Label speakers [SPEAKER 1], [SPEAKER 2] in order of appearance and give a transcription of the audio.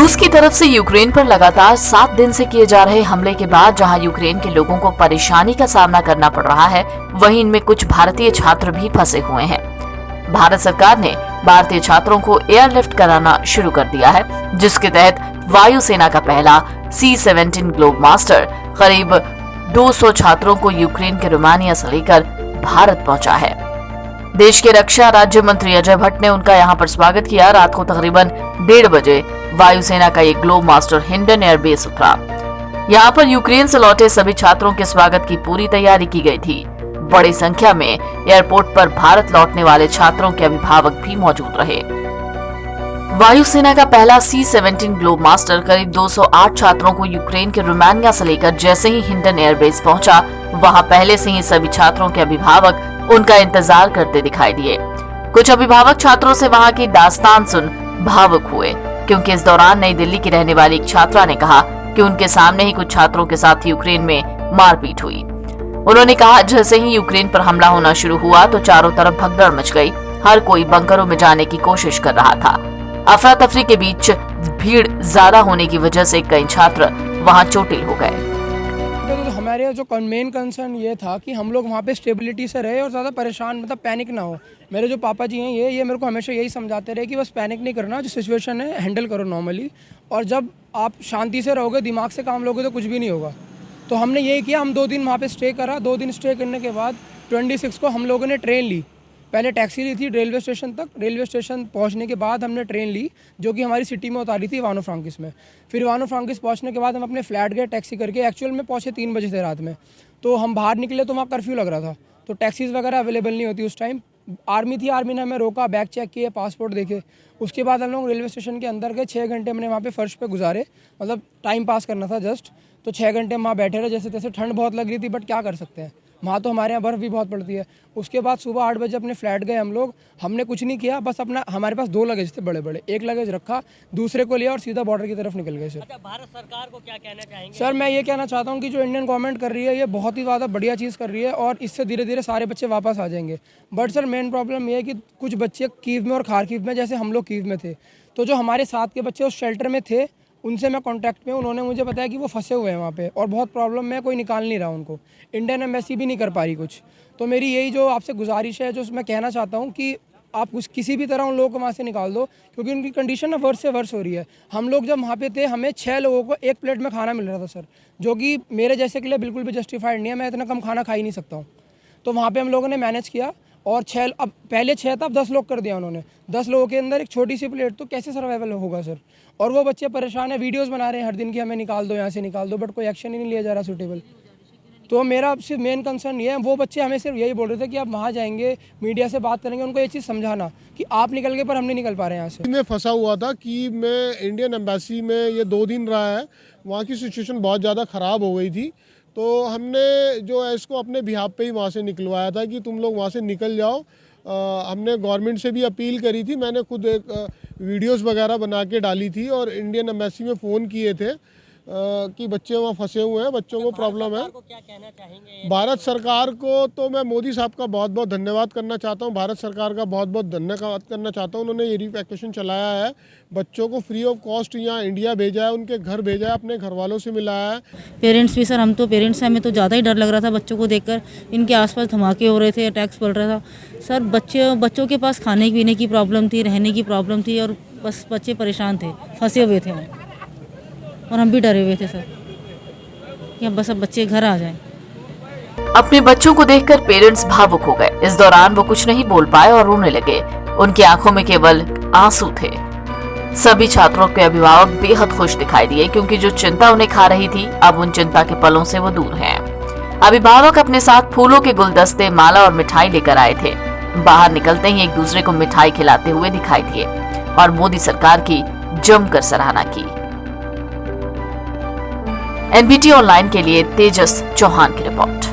[SPEAKER 1] रूस की तरफ से यूक्रेन पर लगातार 7 दिन से किए जा रहे हमले के बाद जहां यूक्रेन के लोगों को परेशानी का सामना करना पड़ रहा है, वहीं इनमें कुछ भारतीय छात्र भी फंसे हुए हैं। भारत सरकार ने भारतीय छात्रों को एयरलिफ्ट कराना शुरू कर दिया है, जिसके तहत वायुसेना का पहला C-17 ग्लोब मास्टर करीब 200 छात्रों को यूक्रेन के रोमानिया से लेकर भारत पहुंचा है। देश के रक्षा राज्य मंत्री अजय भट्ट ने उनका यहां पर स्वागत किया। रात को तकरीबन 1:30 बजे वायुसेना का एक ग्लोब मास्टर हिंडन एयरबेस उतरा। यहां पर यूक्रेन से लौटे सभी छात्रों के स्वागत की पूरी तैयारी की गई थी। बड़ी संख्या में एयरपोर्ट पर भारत लौटने वाले छात्रों के अभिभावक भी मौजूद रहे। वायुसेना का पहला C-17 ग्लोब मास्टर करीब 208 छात्रों को यूक्रेन के रोमानिया से लेकर जैसे ही हिंडन एयरबेस पहुंचा, वहां पहले से ही सभी छात्रों के अभिभावक उनका इंतजार करते दिखाई दिए। कुछ अभिभावक छात्रों से वहां की दास्तान सुन भावुक हुए, क्योंकि इस दौरान नई दिल्ली की रहने वाली एक छात्रा ने कहा कि उनके सामने ही कुछ छात्रों के साथ यूक्रेन में मारपीट हुई। उन्होंने कहा, जैसे ही यूक्रेन पर हमला होना शुरू हुआ तो चारों तरफ भगदड़ मच गई। हर कोई बंकरों में जाने की कोशिश कर रहा था। अफरा तफरी के बीच भीड़ ज्यादा होने की वजह से कई छात्र वहां चोटिल हो गए।
[SPEAKER 2] तो हमारे जो मेन कंसर्न ये था कि हम लोग वहाँ पे स्टेबिलिटी से रहे और ज़्यादा परेशान मतलब पैनिक ना हो। मेरे जो पापा जी हैं ये मेरे को हमेशा यही समझाते रहे कि बस पैनिक नहीं करना, जो सिचुएशन है हैंडल करो नॉर्मली, और जब आप शांति से रहोगे, दिमाग से काम लोगे तो कुछ भी नहीं होगा। तो हमने यही किया, हम 2 दिन वहाँ पे स्टे करा। 2 दिन स्टे करने के बाद 26 को हम लोगों ने ट्रेन ली। पहले टैक्सी ली थी रेलवे स्टेशन तक। रेलवे स्टेशन पहुंचने के बाद हमने ट्रेन ली, जो कि हमारी सिटी में उतारी थी इवानो फ्रांकिस में। फिर इवानो फ्रांकिस पहुंचने के बाद हम अपने फ्लैट गए टैक्सी करके। एक्चुअल में पहुंचे 3 बजे थे रात में। तो हम बाहर निकले तो वहाँ कर्फ्यू लग रहा था, तो टैक्सीज़ वगैरह अवेलेबल नहीं होती उस टाइम। आर्मी थी, आर्मी ने हमें रोका, बैग चेक किए, पासपोर्ट देखे। उसके बाद हम लोग रेलवे स्टेशन के अंदर गए। 6 घंटे हमने वहाँ पे फर्श पे गुजारे, मतलब टाइम पास करना था जस्ट। तो 6 घंटे वहाँ बैठे रहे जैसे तैसे। ठंड बहुत लग रही थी, बट क्या कर सकते हैं, वहाँ तो हमारे यहाँ बर्फ़ भी बहुत पड़ती है। उसके बाद सुबह 8 बजे अपने फ्लैट गए हम लोग। हमने कुछ नहीं किया, बस अपना, हमारे पास 2 लगेज थे बड़े बड़े। एक लगेज रखा, दूसरे को लिया और सीधा बॉर्डर की तरफ निकल गए सर।
[SPEAKER 3] अच्छा, भारत सरकार को क्या कहना चाहेंगे?
[SPEAKER 2] सर मैं ये कहना चाहता हूँ कि जो इंडियन गवर्नमेंट कर रही है ये बहुत ही ज़्यादा बढ़िया चीज़ कर रही है, और इससे धीरे धीरे सारे बच्चे वापस आ जाएंगे। बट सर मेन प्रॉब्लम ये है कि कुछ बच्चे कीव में और खारकीव में, जैसे हम लोग कीव में थे, तो जो हमारे साथ के बच्चे उस शेल्टर में थे उनसे मैं कांटेक्ट में, उन्होंने मुझे बताया कि वो फंसे हुए हैं वहाँ पे और बहुत प्रॉब्लम में, कोई निकाल नहीं रहा उनको। इंडियन एम्बेसी भी नहीं कर पा रही कुछ। तो मेरी यही जो आपसे गुजारिश है, जो मैं कहना चाहता हूँ कि आप कुछ किसी भी तरह उन लोगों को वहाँ से निकाल दो, क्योंकि उनकी कंडीशन ना वर्स से वर्स हो रही है। हम लोग जब वहाँ पे थे, हमें 6 लोगों को एक प्लेट में खाना मिल रहा था सर, जो कि मेरे जैसे के लिए बिल्कुल भी जस्टिफाइड नहीं है। मैं इतना कम खाना खा ही नहीं सकता हूँ। तो वहाँ पे हम लोगों ने मैनेज किया, और 6, अब पहले 6 था, अब 10 लोग कर दिया उन्होंने। 10 लोगों के अंदर एक छोटी सी प्लेट, तो कैसे सर्वाइवल होगा सर। और वो बच्चे परेशान है, वीडियोस बना रहे हैं हर दिन की, हमें निकाल दो, यहाँ से निकाल दो, बट कोई एक्शन ही नहीं लिया जा रहा सूटेबल। तो मेरा सिर्फ मेन कंसर्न ये है, वो बच्चे हमें सिर्फ यही बोल रहे थे कि आप वहाँ जाएंगे, मीडिया से बात करेंगे, उनको ये चीज़ समझाना कि आप निकल गए पर हम नहीं निकल पा रहे हैं यहाँ से।
[SPEAKER 4] मैं फंसा हुआ था कि मैं इंडियन एम्बेसी में ये 2 दिन रहा है, वहाँ की सिचुएशन बहुत ज़्यादा ख़राब हो गई थी। तो हमने जो है इसको अपने बिहाफ पे ही वहाँ से निकलवाया था कि तुम लोग वहाँ से निकल जाओ। हमने गवर्नमेंट से भी अपील करी थी, मैंने खुद एक वीडियोस वगैरह बना के डाली थी और इंडियन एम्बेसी में फ़ोन किए थे कि बच्चे वहाँ फंसे हुए हैं, बच्चों को प्रॉब्लम है।
[SPEAKER 3] क्या कहना चाहेंगे
[SPEAKER 4] भारत सरकार को? तो मैं मोदी साहब का बहुत बहुत धन्यवाद करना चाहता हूँ, भारत सरकार का बहुत बहुत धन्यवाद करना चाहता हूँ। उन्होंने ये रिवैक्यूएशन चलाया है, बच्चों को फ्री ऑफ कॉस्ट यहाँ इंडिया भेजा है, उनके घर भेजा है, अपने घर वालों से मिलाया है।
[SPEAKER 5] पेरेंट्स भी सर, हम तो पेरेंट्स हैं, हमें तो ज़्यादा ही डर लग रहा था बच्चों को देखकर। इनके आसपास धमाके हो रहे थे, अटैक्स पड़ रहा था सर। बच्चों के पास खाने पीने की प्रॉब्लम थी, रहने की प्रॉब्लम थी, और बस बच्चे परेशान थे, फंसे हुए थे और हम भी डरे हुए थे सर कि बस अब बच्चे घर आ जाएं।
[SPEAKER 1] अपने बच्चों को देखकर पेरेंट्स भावुक हो गए। इस दौरान वो कुछ नहीं बोल पाए और रोने लगे। उनकी आंखों में केवल आंसू थे। सभी छात्रों के अभिभावक बेहद खुश दिखाई दिए, क्योंकि जो चिंता उन्हें खा रही थी, अब उन चिंता के पलों से वो दूर हैं। अभिभावक अपने साथ फूलों के गुलदस्ते, माला और मिठाई लेकर आए थे। बाहर निकलते ही एक दूसरे को मिठाई खिलाते हुए दिखाई दिए और मोदी सरकार की जमकर सराहना की। NBT ऑनलाइन के लिए तेजस चौहान की रिपोर्ट।